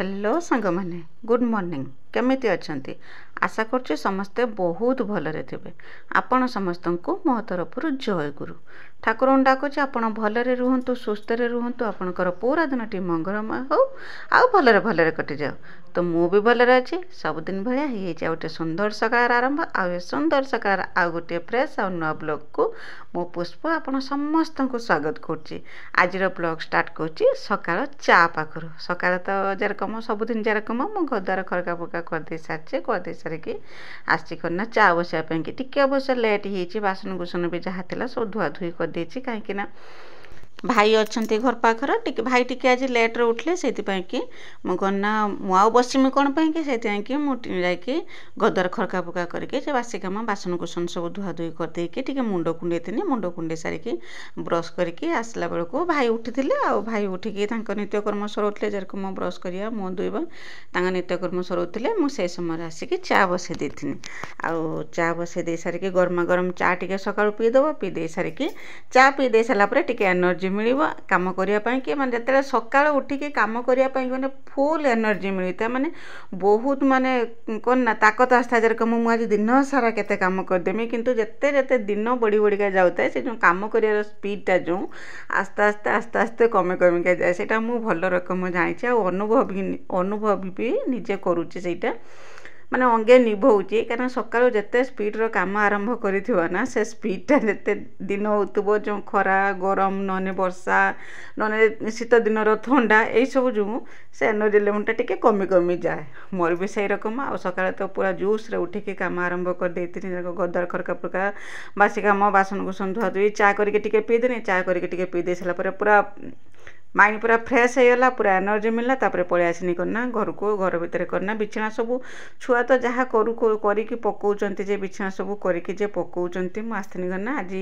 Hello सांग माने good morning केमिति अछंती आशा करछि समस्ते बहुत भलरे थिबे। आपण समस्तंकु मो तरफरु जय गुरु ठाकुर डाकुछि आपण भलरे रुहंतु सुस्थ रे रुहंतु आपणकर पूरा दिनटी मंगलमय हो आ भलरे भलरे कटि जाओ। तो मु भी भलरे अछि सबदिन भलिया हे जा गोटे सुंदर सकाळ आरंभ आ सुंदर सकाळ आ गोटे फ्रेश आ नुआ ब्लॉग को मो पुष्प आपण समस्तंकु स्वागत करछि। आजिर ब्लॉग स्टार्ट करछि सकाळ चा पाखरु। सकाळ तो जेरकम सबदिन जेरकम मो घरद्वार खरका फरका करदे सारिकी आसी करना चा बसिया कि टिके अवश्य लेट ही बासन कुसन भी जहाँ थिला सब धुआ धुई कर देछि काहेकि ना भाई अच्छे घर पाखर टिके भाई टिके आज लेट्रे उठले से कि मुझे मुझे बसमी कौन कि मुझे जाकि गदर खड़का फुका करके बासी कम बासन कुसन सब धुआ धुई करदेकि टिके मुंड कुंडे थी मुंड कुंडे सारिकी ब्रश करके आसला बेलू भाई उठी आ भाई उठिकी नित्यकर्म सरोले जेरकम ब्रश करिया मुँह धोइबा नित्यकर्म सरोले मुझे समय आसिक चा बसई देती आउ चा बसई दे सारिकी गरमा गरम चा टिके सकाळु पीदेव पीदे सारिकी चा पीदे सारापर टिके एनर्जी मिलिबो काम करिया पई कि माने जते सकाळ उठिकी काम करिया पई माने फुल एनर्जी मिलता माने बहुत माने कोन ना ताकत आस्था जेरकम मु आज दिन सारा केते काम कर देमी किंतु जते जते दिन बड़ी बड़ी का जाउता से जो काम करिया स्पीड ता जो आस्ते आस्ते कमे कमे के जाय सेटा मु भल रकम जानिछि आ अनुभव भी निजे करूछि सेटा माने अंगे निभाऊँगी कारण सकाळु जिते स्पीड्र काम आरंभ करना से स्पीडटा जिते दिन होतुबो जो खरा गरम नने वर्षा नने शीत दिन ठंडा यही सब जो से एनर्जी लेवलटा टिके कमी कमी जाए मोर भी सही रकम आ सकाळे तो पूरा जोश रे उठिके काम आरंभ कर देती गदर खरका फरका बासी काम बासन कुसन धुआ धुई चा करके टिके पीदेनी चा करके टिके पी दे सारा पूरा माइंड पूरा फ्रेश होगा पूरा एनर्जी मिलला तापर पळि आसनी करना घर को घर भितर करना बिछना सब छुआ तो जहाँ करी पकाउचंती जे बिछना सब करी जे पकाउचंती मु आसनी करना आज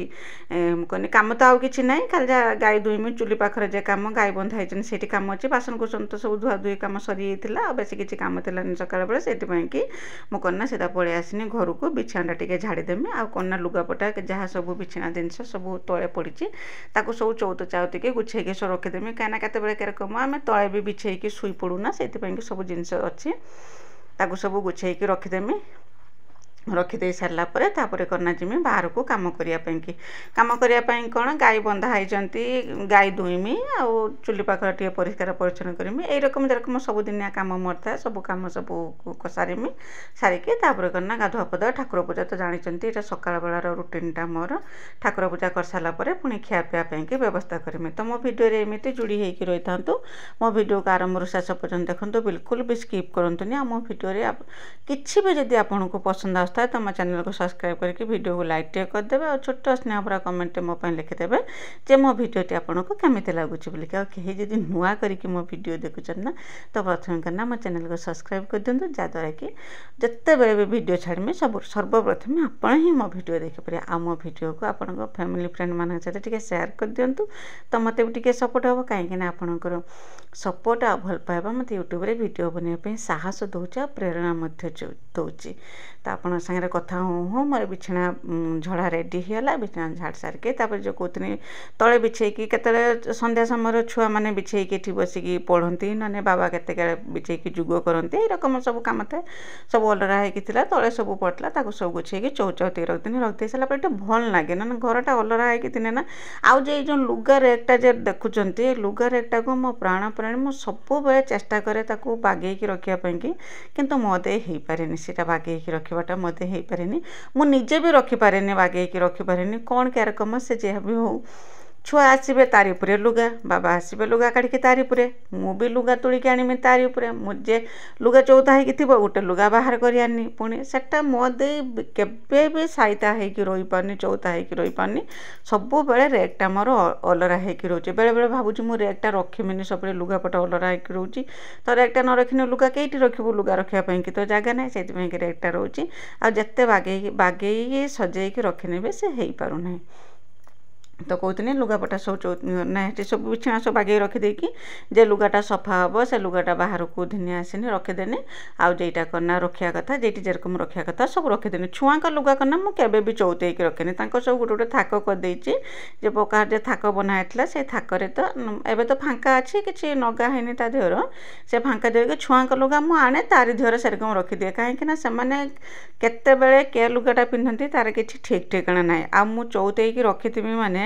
कहनी काम तो आउ किछि नाही खाली जा गाई दुईमी चुली पाखरे जे काम गाई बंधा हैचन सेठी काम अछि बासन कुसन तो सब धुआ धुई काम सरी जाइतिला बेसी किछि काम थिला सकाळ बेले सेठी पई कि मु करना सेटा पळि आसनी घर को बिछाटा टिके झाड़ी देमी आ करना लुगापटा जहाँ सब बिछना जिनस सब तळे पड़िछि ताको सब चौत चाउती के गुछेके सो रखिदेमी कहीं केतबेले केरकम आम तले भी बिछेकी शुई पड़ूना से सब जिनस अच्छी ताकू सब गुछेकी रखिदेमी रखिदे सारापर तापर करना जिमी बाहर को काम करने कौन गाई बंधा होती गाई दुईमी आउ चुली पाखर टे परिष्कार परिच्छन करमी यही रकम जेरकम सबुदिनिया काम मोर था सब कम सब सारिमी सारिकी तापर करना गाधुआ पदा ठाकुर पूजा तो जानते ये सकाळ बेलार रुटीनटा मोर ठाकुर पूजा कर सारापर पुणी खियापिया कि व्यवस्था करमी तो मो भिडियो एमती जोड़ी होगी रही था मो भिडियो को आरंभ शेष पर्यटन देखो बिल्कुल भी स्किप करंतुनी आ मो भिडियो किसी भी जदि आपको पसंद आस तो मो चैनल को सब्सक्राइब करके वीडियो को लाइक टे करदे और छोट स्नेह भरा कमेंट मो लिखिदेवे जे मो भिडियोटी आपको केमिति लगुच बोलिक कहीं जदि नुआ करके मो भिडियो देखुन ना तो प्रथम करना मो चैनल को सब्सक्राइब कर दिंतु जहाँद्वारा कि जिते बड़े भी भिडियो छाड़मी सब सर्वप्रथम आपण ही मो भिडियो देखिपारे आ मो भिडियो को आपण फैमिली फ्रेंड मान सहित शेयर कर दिंतु तो मत भी टे सपोर्ट हम कहीं आपणकर सपोर्ट आ भल पाइबा मत यूट्यूब रे वीडियो बनवाई साहस दूचे आ प्रेरणा दूची तो आप सागर कथा हूँ मोर बिछना झड़ा रेडी होगा बिछना झाड़ सारिके जो कहते तले बिछेकी केतले संध्या समय छुआ मैंने बिछेकी बसिकी पढ़ती ना बाबा केते बिछेकी जुग करती यही रकम सब कम था सब अलरा होता तले सब पड़ता सब गुछेकी चौचौती रखती रखी सारापर ये भल लगे ना घरटा अलरा होती ना आउ जो लुगा रेकटा जे देखुंत लुगा रेकटा को मो प्राण प्राणी मो सब चेष्टा करे बागेकी रखापी किंतु मत हो पारे सीटा बागेकी रखाटा मत हो पारे मु निजे भी रखिपारे बागेकी रखिपारे कौन क्या रकम से जहाँ भी हो छुआ आसबे तारी उपरे लुगा बाबा आसबे लुगा काढ़ी तारी उपरे मु भी लुगा तोलिकी आनिमी तारी उपरे मुझे लुगा चौथा होगी थी गोटे लुगा बाहर कर आनी पुणी सेटा मदे केबे भी सहायता होगी रही पारनी चौथा होगी रही पारनी सब बेले रेकटा मोर अलरा होगी रोचे बेले बेले भावुँ मुझे रेकटा रखिमिनी सब लुगापट अलरा होगी रोचे तो रेकटा न रखिने लुगा कईटी रखिबू लुगा रखापी कि तो जगह ना से रेकटा रोचे आ जिते बागे सजेकी रखिने भी से हो पारना तो कहते लुगापटा सब ना सब बिछना सब बागे रखिदेकी जे लुगाटा सफा हम से लुगाटा बाहर को धिनी आसनी रखिदेनी आउ जेटा करना रखा कथा जेटी जेरकम रखा कथा सब रखिदेनी छुआ लुगा करना मुझे भी चौतेक रखेनि सब गोटे गोटे थाक करदे जे प्रकार जे थाक बनाई से थाकरे तो एवं तो फांका अच्छी किसी नगा है ता देहर से फांका देके छुआ लुगा मुझे आने तारी देहर सेरकम रखिदिए कहीं केतबेले के लुगाटा पिंधती तार किसी ठीक ठिकाना ना आ मुझे चौतेक रखी माने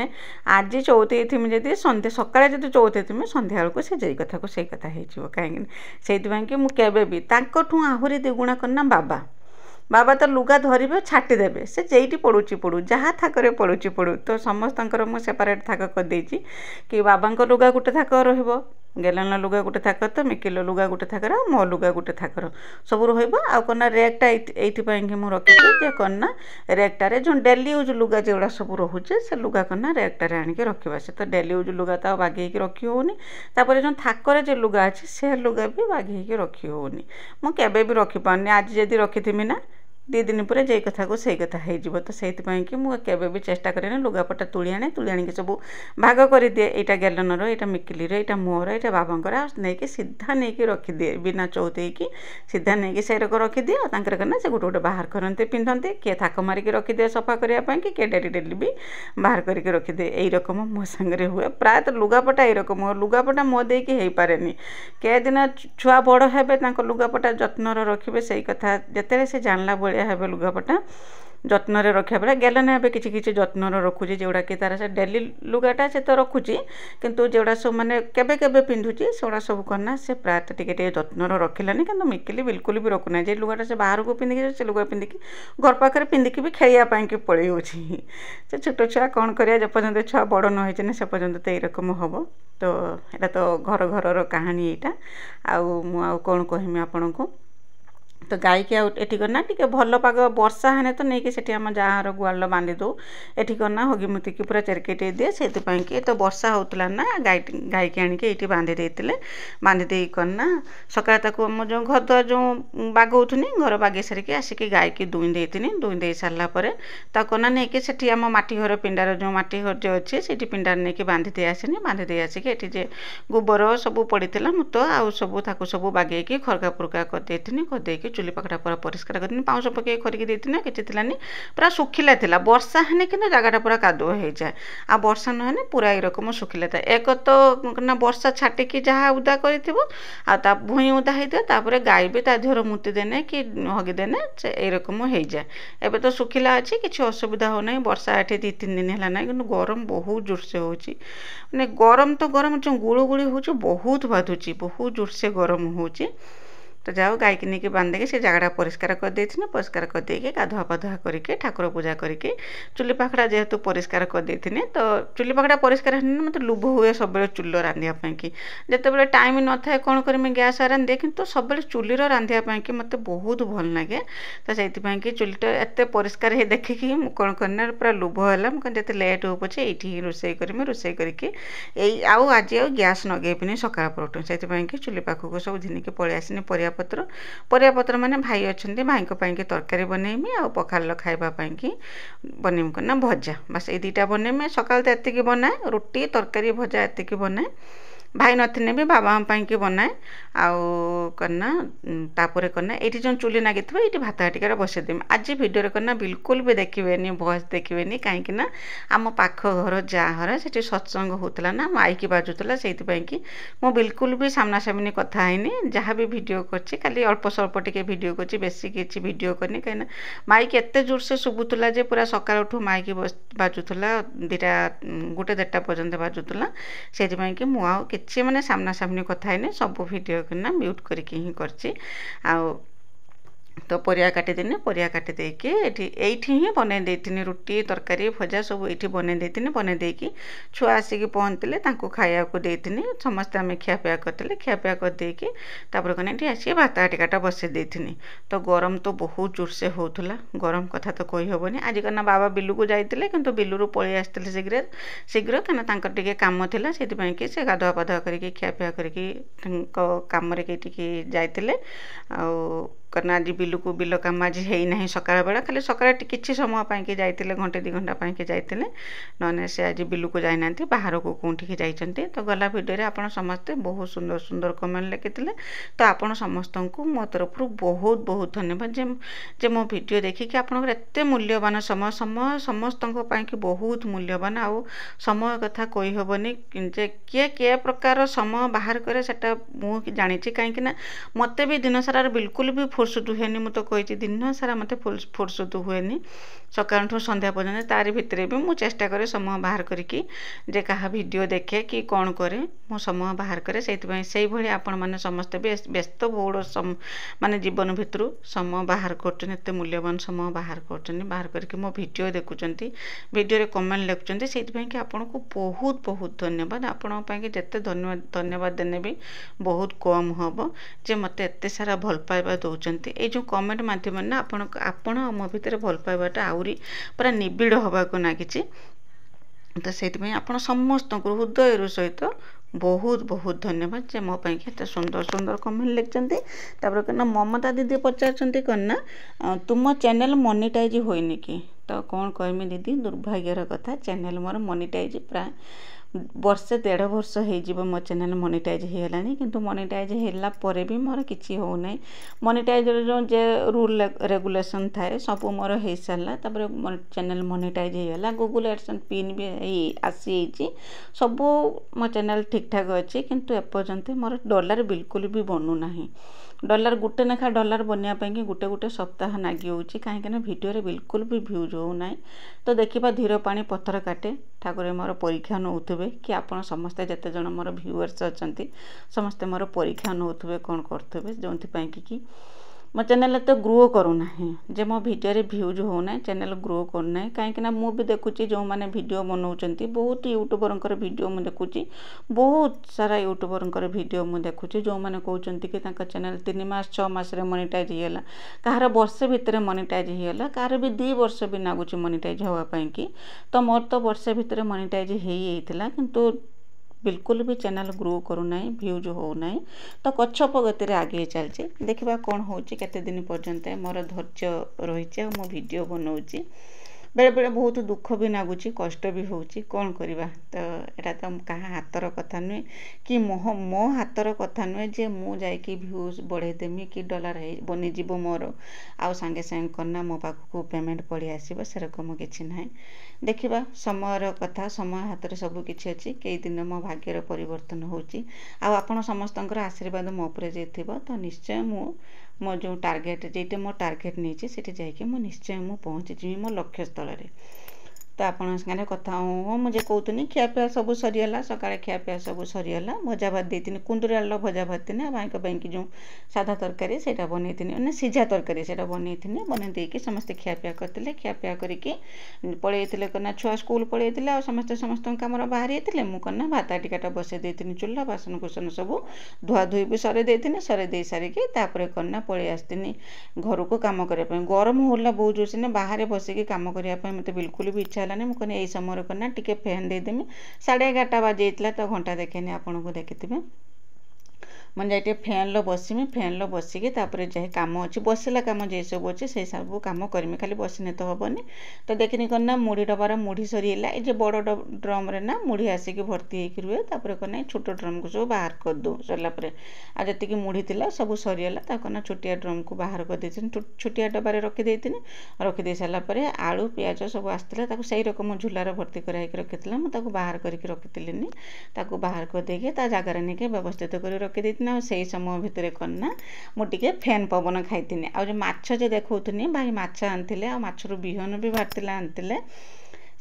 आज चौथे थी जदि सन्ध्या सकाଳେ जदि चौथे थी सन्ध्या बेलू से जे कथा को से कथा हो कहीं से मुझे भी आहरी द्विगुणा करना बाबा बाबा तो लुगा धरवे छाटिदेवे से जेटी पड़ुची पड़ू जहाँ थाकरे पड़ुची पड़ू तो समस्त मुझे सेपारेट थाक करदे कि बाबा लुगा गोटे थाक रहा गेलन लुगा गोटे थाक तो मिकिल लुगा गोटे थाकर मो लुगा गोटे थाकर सब रहा रेकटा ये मुझे रखी करना रेकटार जो डेली यूज लुगा जोड़ा सब रोचे से लुगा करना रेकटार आणिक रखा से तो डेली यूज लुगा तो बागेक रखी होनी तापर जो थाकर जो लुगा अच्छी से लुगा भी बागेक रखी होनी मुझे भी रखिपारनी आज जदि रखी ना 2 दिन पर जे कथा को सही कथा हो तो से मुझे भी चेष्टा करें लुगापटा तुली आने के सब भाग कर दिए यहाँ गेलनर यहाँ मिकिलीर यहाँ मोर यहाँ बाबांकर नहीं सीधा नहीं रखिदिए बिना चौतेक सीधा नहीं सेरक रखिदिए करना से गोटे गोटे बाहर करते पिंधते किए थाक मारिक रखिदिए सफा करने कि किए डेली डेली भी बाहर करके रखिदिए यही रकम मो सांगे हुए प्रायतः लुगापटा यही रकम लुगापटा मो देकी हो पारे के दिन छुआ बड़ हे लुगापटा जत्न रखिए से कथा जिते से जानला भाया हे लुगापटा जत्न रखा बेले गेलन ए किसी किसी जत्न रखुची जोड़ा कि तार से डेली लुगाटा से तो रखुची किंतु जोड़ा सब माने केबे केबे पिंधुची सेगुड़ा सब करना से प्रायतः टिके जत्न रखिलानी कि मिकिली बिल्कुल भी रखुना जे लुगाटा से बाहर को पिंधिकी से लुगा पिंधिकी घर पाखे पिंधिकी भी खेलिया पड़े से छोट छुआ कौन करिया जेपर्यंत छुआ बड़ न होइछने से पर्यंत तो यरकम हम तो यहाँ तो घर घर कहानी यहाँ आउ मु कौन कहमी आपण को तो गाई के आठी करना टी भल पाग वर्षा हेने तो नहीं कि आम जहाँ गुआल बांधि दो ये करना हगी मुतिकी पूरा चेरकेटे दिए से तो वर्षा होता ना गाई के आणिक ये बांधि देते बांधि दे करना सका आम जो घर द्वार जो बागौनी घर बागे सारिकी आसिक गाई की दुई दे सारापर ताकना नहीं कि आम माटी घर पिंडार जो माटी घर जो अच्छे से पिंडार नहीं बांधि दे आसेनी बांधि दे आसिक ये गोबर सब पड़ा मुत आउ सब सब बागे खरका पुरका करदे चुली पाखटा पूरा परिष्कार कर पाउस पकई खरिकी देती किसी थी पूरा शुखिला था वर्षा हेने कि जगटा पूरा कादुआ हो जाए आ वर्षा नहेने पूरा यकम शुखिला था एक तो ना वर्षा छाटिकी जहाँ उदा कर भूई उदा होता गाई भी ता देहर मुति देने कि हगिदेने यकम हो जाए एवं तो शुखिला अच्छी किसी असुविधा होना वर्षा ये 2-3 दिन है ना कि गरम बहुत जोरसे हो गरम तो गरम जो गुड़गुड़ी हो बहुत बाधुची बहुत जोरसे गरम हो तो जाओ गाई की नहीं बांधिकी से जगटा परिष्कार करदे परिष्कार करदे गाधुआ पाधुआ करके ठाकुर पूजा करके चुली पाखड़ा जेहेतु परिष्कार करदे तो चुली पाखड़ा परिष्कार है मत लुभ हुए सब चुल रांधियापाई कि जिते टाइम न था कौन करमी गैस रांधे कि सब चुलीर रांधियापाई कि मत बहुत भल लगे तो से चुलीटा एत परिष्कार है देखिकी कौन करना पूरा लुभ है मुझे लेट हो पचे ये रोषे करमी रोषे करके आज गैस नगेबिनी सकाळ परोठू से चुली पाखक सब झिनिकी पलि आसनी परिया पत्र माने भाई अच्छा भाई की तरकारी बनईमी आ पखाल खावाई कि बनईमी करना भजा बस ये 2टा बनईमी सकाल तो एतिकी बनाए रोटी तरकारी भजा एतिकी बनाए भाई नथिने भी बाबा की बनाए आउ करना तापर करना ये जो चुली नागी ये भात हाटिकार बसईदेमी आज भिडियो करना बिल्कुल भी देखिए भॉइस देखिए कहीं आम पाख घर जहाँ से सत्संग होता ना माइक बाजुला से मु बिल्कुल भी सामना सामनी कथा है जहाँ भी भिडियो करछि खाली अल्प स्वल्प टिके भिडियो करछि बेसी किछि भिडियो करनी कहीं माइक एत जोर से शुभुला जे पूरा सकाल उठू माइक बाजुला 1-2टा पर्यंत बाजुला से किसी माने सामना सामनी कथा है सब भिडियो करना म्यूट करके ही करछि तो परिया काटिदेनी परिया काटी देकी एठी ही बनै देथिनी रुटी तरकारी भजा सब एठी बनै देथिनी बनै देकी छुआ आसिक पहुँचले तांको खाया को देथिनी समस्त आम खियापिया करते खियापिया कर देकी तापर कने एठी आसी भात हाटिकाटा बसै देथिनी तो गरम तो बहुत जोरसे होउथला गरम कथा तो कहि होबनी आज कना बाबा बिलु को जाइतिले किंतु बिलुरु पळि आस्तिले शीघ्र कना तांकर टिके काम थिला सेति पई कि से गाधुआ पाधुआ करके खियापिया करके तांको काम रे के टिके जाइतिले आ करना आज बिलू बिल काम आज है ना सकाळ बेला खाली सकाळ किसी समय पाई जाते घंटे 2 घंटा पाई जाते ना से आज बिलू को जाना बाहर को कौटिकी जाइए तो गला भिडियो आप समस्ते बहुत सुंदर सुंदर कमेंट लिखी तो आपण समस्त को मो तरफ बहुत बहुत धन्यवाद जे मो भिडियो देखिए आपंकर एत मूल्यवान समय समय समस्त कि बहुत मूल्यवान आउ समय कथा कही हेनी जे किए किए प्रकार समय बाहर करे सेटा मु जानी कहीं मत भी दिन सारा बिल्कुल भी फुर्सत हुए मुझे कही दिन सारा मत फुर्सत हुए सकाल संध्या पर्यटन तारी भितर भी मुझे चेष्टा करे समय बाहर करके जे कहा वीडियो देखे कि कौन करे मो समय बाहर करे से भाई आपण मैंने समस्ते व्यस्त बहुल माने जीवन भितर समय बाहर कर मूल्यवान समय बाहर करके मो वीडियो देखुंट वीडियो कमेंट लिखुंट से कि आपन को बहुत बहुत धन्यवाद आपण जिते धन्यवाद देने भी बहुत कम हम जे मत एत सारा भल पाइबा दौरान ये जो कमेंट मध्यम आपण मो भितर भल पाइबाटा आउरी पूरा निबिड़ हवा को नागिची तो से आप समस्त हृदय सहित बहुत बहुत धन्यवाद जे मो पाई एत सुंदर सुंदर कमेंट लिखते तापर कहना ममता दीदी पचार कहना तुम चैनल मोनेटाइज होइनी कि तो कौन कहमी दीदी दुर्भाग्यर कथा चैनल मोर मोनेटाइज प्राय वर्षे 1.5 वर्ष हो मो चैनल मोनेटाइज होगलानी किंतु मोनेटाइज होला परे भी मोर किसी हो नहीं मोनेटाइज जो जे रूल रेगुलेशन थाए सब मोर हो सारा तापर चैनल मोनेटाइज होगला गूगल एडसेंस पिन भी आसी सब मो चैनल ठीक ठाक अच्छी किंतु एपर्यंत मोर डॉलर बिल्कुल भी बनूना डॉलर गुटे लेखा डॉलर बनवाई गोटे गोटे सप्ताह नागी होची कहीं वीडियो बिल्कुल भी भ्यूज होना तो देखा धीर पानी पत्थर काटे ठाकुर मोर परीक्षा नौथे कि आपड़ समस्ते जिते जन मोर व्यूअर्स अच्छा समस्ते मोर परीक्षा नौथे कौन करें जो कि मो चैनल तो ग्रो करूना जे मो वीडियो भ्यूज होना चैनल ग्रो करना कहीं मु भी देखुची जो मैंने वीडियो बनाऊँच बहुत यूट्यूबर वीडियो मुझे देखुची बहुत सारा यूट्यूबर वीडियो मुझे देखुची जो मैंने कहते कि चैनल 3 मास 6 मास मोनेटाइज होगा कहार वर्षे भितर मोनेटाइज होगा कहार भी 2 वर्ष भी नागुची मोनेटाइज होगापाई कि तो मोर तो वर्षे भितर मोनेटाइज होता किंतु बिल्कुल भी चैनल ग्रो करूना भ्यूज होना तो कच्छप गति आगे चलचे देखा कौन हो केते दिन पर्यंत मोर धैर्य रही मो वीडियो बनाऊँगी बेले बेले बहुत दुख भी लगुच कष्ट भी होची कौन करवा तो यहाँ तो कहाँ हाथर कथा नुहे कि मो हाथर कथा नुहे जे मु जाकि भ्यूज बढ़ेदेमी कि डॉलर बनीजी मोर आउ सांगे सांगे करना मो पाखक पेमेंट पड़ी आसो सेरकम किसी ना देखा समय कथा समय हाथ में सब किसी अच्छी कई दिन मो भाग्यर परिवर्तन होची आपण समस्त आशीर्वाद मो उपरे तो निश्चय मो जो टार्गेट जेटे मो टार्गेट नहीं से जाकि निश्चय मु पहुँची मो लक्ष्य स्थल तो आपण सागे कथा हो मुझे कहतुनी खियापिया सब सरीगला सकाଳେ खियापिया सब सरीगला भजा भात देती कुंदुरी आलू भजा भात भाई जो साधा तरकारी से बनई सीझा तरकारी से बनई बनई समस्ते खियापिया करते खियापिया करके पलैते करना छुआ स्कूल पलैते आ समस्ते समस्त कम बाहरी थे मुझे भात टिकाटा बसई देती चूल्हा बासन कुसन सब धुआ धुई भी सरे देती सरे दे सारिकी करना पलि आसती घर को कम करने गरम होला बहुत जोर से बाहर बसिकी कम करने मत बिल्कुल भी इच्छा है मुझे यही समय करना टिके फैन देदेमी 11:30 बाजे तो घंटा देखेनि आपन को देखिथे मन जाए फैन लो बसमी फैन लो बसिकी चाहे कम अच्छी बसला कम जे सब अच्छे से सब कम करमी खाली बसने तो हेनी तो देखनी करना मुढ़ी डबार मुढ़ी सरीगला ये बड़ ड्रम रे ना मुढ़ी आसिक भर्ती होकर रुए तापर करना छोट ड्रम को सब बाहर कर दो सरलापर आ जी मुढ़ी थी सब सरीगला करना छोटिया ड्रम को बाहर कर छोटिया डबार रखीदे रखीदे सारापर आलू पियाज सब आसला से रकम झूलार भर्ती कराई रखी मुझे बाहर करके रखी बाहर करदे जगार नहीं व्यवस्थित कर रखी से समय भितर करना मुझे फैन पवन खाई आज माछ जे देखनी भाई माछ आनी आ माछर बिहन भी बाहर आनी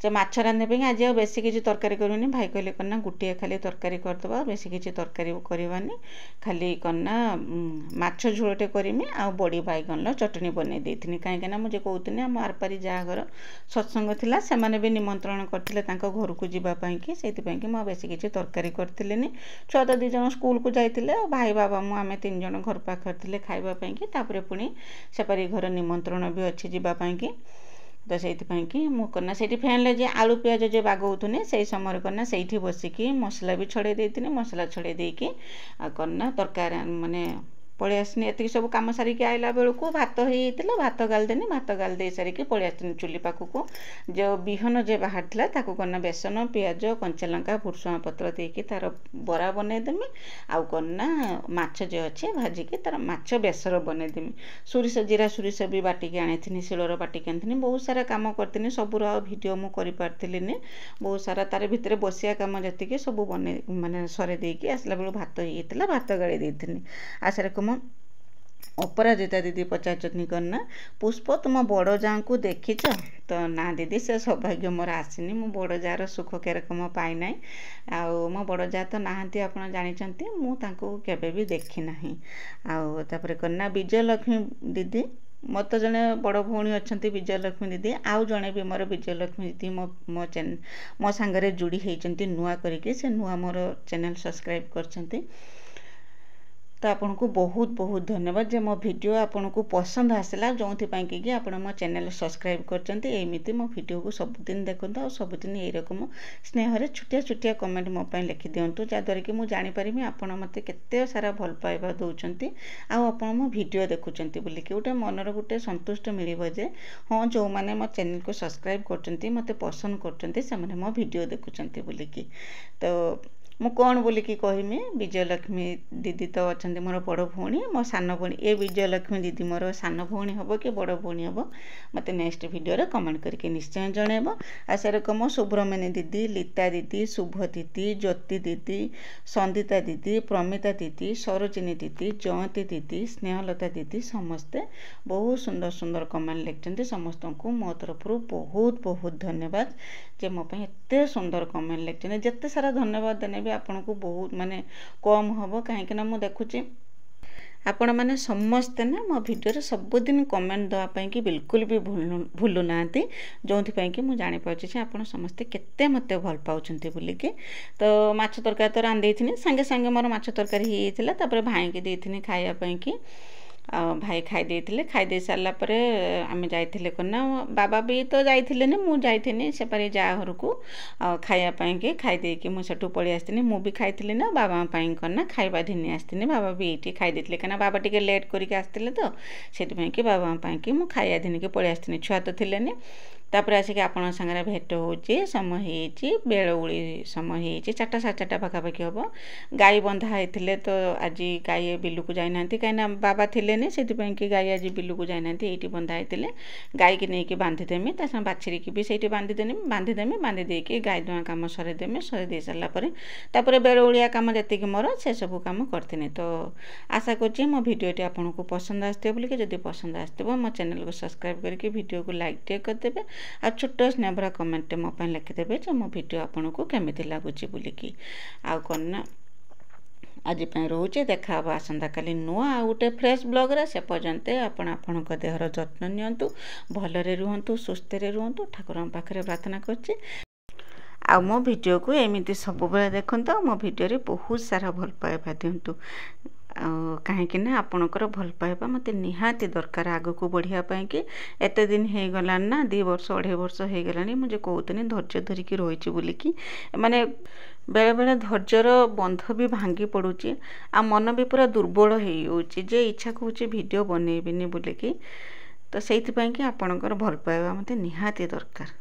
से माछ रांधे आज बेसी किसी तरकारी करूनी भाई कहले करना गोटे खाली तरकारी करदे बेसी किसी तरकारी करवानी खाली करना माछ झोलटे करमी आ बड़ी बैगन चटनी बनई देती कहीं मुझे कहती आम आरपारी जहाँ सत्संग थिला से माने भी निमंत्रण करते घर को जावाई कि मुझे बेसी किसी तरकारी करनी छुआ तो 2 जन स्कूल को जाते भाई बाबा मुझे 3 जन घर पाखे खावाई कि पुणी सेपारी घर निमंत्रण भी अच्छी जावाई कि तो से मुझे से फैन ले आलू पियाज जो बागौने से समय करना से बसिकी मसला भी छड़े देती मसला छड़े देकी करना तरकारी माने पलि आसनी एति सब कम सारिकी आइला बेलू भात होता भात गालदेनी भात गाल दे सारिकी पलि आसनी चुली पाखक जो बिहन जे बाहर ताकू करना बेसन पियाज कंचा लंका भुर्सुंगा पत्र देकी तार बरा बनईदेमी आउ करना माछ जो अच्छे भाजिकी तार माछ बेसर बनईदेमी सोरिष जीरा सोरिष भी बाटिकी आनी शिलर बाटिकी आनी बहुत सारा कम करती सबूर भिडियो मु कर पार्थिनी बहुत सारा तार भितर बसिया कम जी सब बन माने सरे देकी आसला बेलू भात होता भात गाड़ी देती आशा रकम अपराजिता दीदी पचारचनी करना पुष्प तुम बड़ जाँ को देखीच तो ना दीदी से सौभाग्य मोर आसनी मो बड़ जार सुख केरकम पाईना आउ मो बड़ जा तो नहांती आपण जानी मुझे भी देखी ना आउे करना विजयलक्ष्मी दीदी मत जड़े बड़ भौणी अच्छा विजयलक्ष्मी दीदी आउ जड़े भी मोर विजयलक्ष्मी दीदी मो सांगरे जोड़ी होती नुआ करके से नुआ मोर चैनल सब्सक्राइब कर तो आपन को बहुत बहुत धन्यवाद जे मो वीडियो आपन को पसंद आसला जो कि आप मो चैनल सब्सक्राइब करमती मो वीडियो को सबुदिन देखते और सबुदिन यही रकम स्नेह छोटिया छोटिया कमेंट मो लिखि दिंतु जहाँद्वारा कि मुझे जानीपारि आपड़ मत के सारा भल पाइबा दौरान आप मो वीडियो देखुं बोलिक गोटे मनर गोटे संतुष्ट मिले जे हाँ जो मैंने मो चैनल को सब्सक्राइब कर मत पसंद कर मो वीडियो देखुं बोलिकी तो मु कौन बोलिकी कहमी विजयलक्ष्मी दीदी तो अच्छा मोर बड़ भौणी मो सान भौणी ए विजयलक्ष्मी दीदी मोर सान भौणी हम कि बड़ भौणी हम मत नेक्स्ट वीडियो कमेंट करके निश्चय जनइब आशा रकम सुब्रमण्य दीदी लीता दीदी शुभ दीदी ज्योति दीदी संदिता दीदी प्रमिता दीदी सरोजिनी दीदी जयंती दीदी स्नेहलता दीदी समस्ते बहुत सुंदर सुंदर कमेंट लिखते समस्त को मो तरफ बहुत बहुत धन्यवाद जे मो एते सुंदर कमेंट लिखते जिते सारा धन्यवाद देने आपन को बहुत माने कम हम कहीं मु देखुची आपण मैंने समस्ते ना मो वीडियो सबुदिन कमेंट देवाई कि बिल्कुल भी भूलु ना जो कि मुझे जापारे आप समस्ते केते मत भल पाँच बोलिकी तो माछ तरकारी तो रांधि सांगे सांगे मोर माछ तरकारी होता भाई की देती खायापाई कि भाई खाई दे सारा पर आम जाइले कना बाबा भी तो जाइले मुझे सेपारी जा घर को खायापाई कि खाईदेकी मुझे पलि आसनी मु भी खाई ना बाबा करना खाଇବା ढिनी आसनी बाबा भी ये खाईदे कहीं बाबा टे लेट करके आसते तो से कि बाबा कि मुझे खाया ढिनी पलि आसनी छुआ तो थे तापर आसिक आपण सागर भेट हो समय हो बेलुड़ी समय हो 4टा 4:30 पाखापाखि हम गाई बंधा होते तो आज गाई बिलू को जाना कहीं बाबा थे से गाई आज बिलू को जाना ये बंधा होते गाई की नहीं बांधिदेमी ता बाछड़ी की भी से बांधिदेमी बांधिदेकी गाई दुआ कम सरेदेमी सरे सारापर बेलुड़िया कम जी मोर से सब कम करी तो आशा कर मो भिडियोटी आपन को पसंद आसते बोलिए जदि पसंद आसो मो चैनल को सब्सक्राइब करके वीडियो को लाइक टे करदेवे आ छोट स्नेहभरा कमेंट मो लिखिदेवे जो मो वीडियो आपन को केमिति लागुची बोलिकी आउ करना आज रोचे देखा आसंता काली नुआ आ गोटे फ्रेश ब्लॉग रे से पर्यंत आपण देहर जत्न नियंतु भलरे रुहंतु सुस्थ रे रुहंतु ठाकुर पाखरे प्रार्थना करछि आ मो वीडियो को एमिति सब बेले देखंतु मो वीडियो रे बहुत सारा भल पाइबा दिंतु कहीं आपणकर भल पाइबा मत निहाती दरकार आग को बढ़िया कि एत दिन हो गला ना 2 वर्ष 2.5 वर्ष हो गला मुझे कहते धैर्य धरिकी रही बोलिकी माने बेले बेले धैर्यर बंध भी भांगी पड़ुची आ मन भी पूरा दुर्बल हो जे इच्छा कौच वीडियो बनइबिनी बोलिकी तो से आपणकर भल पाइबा मत निहाती दरकार।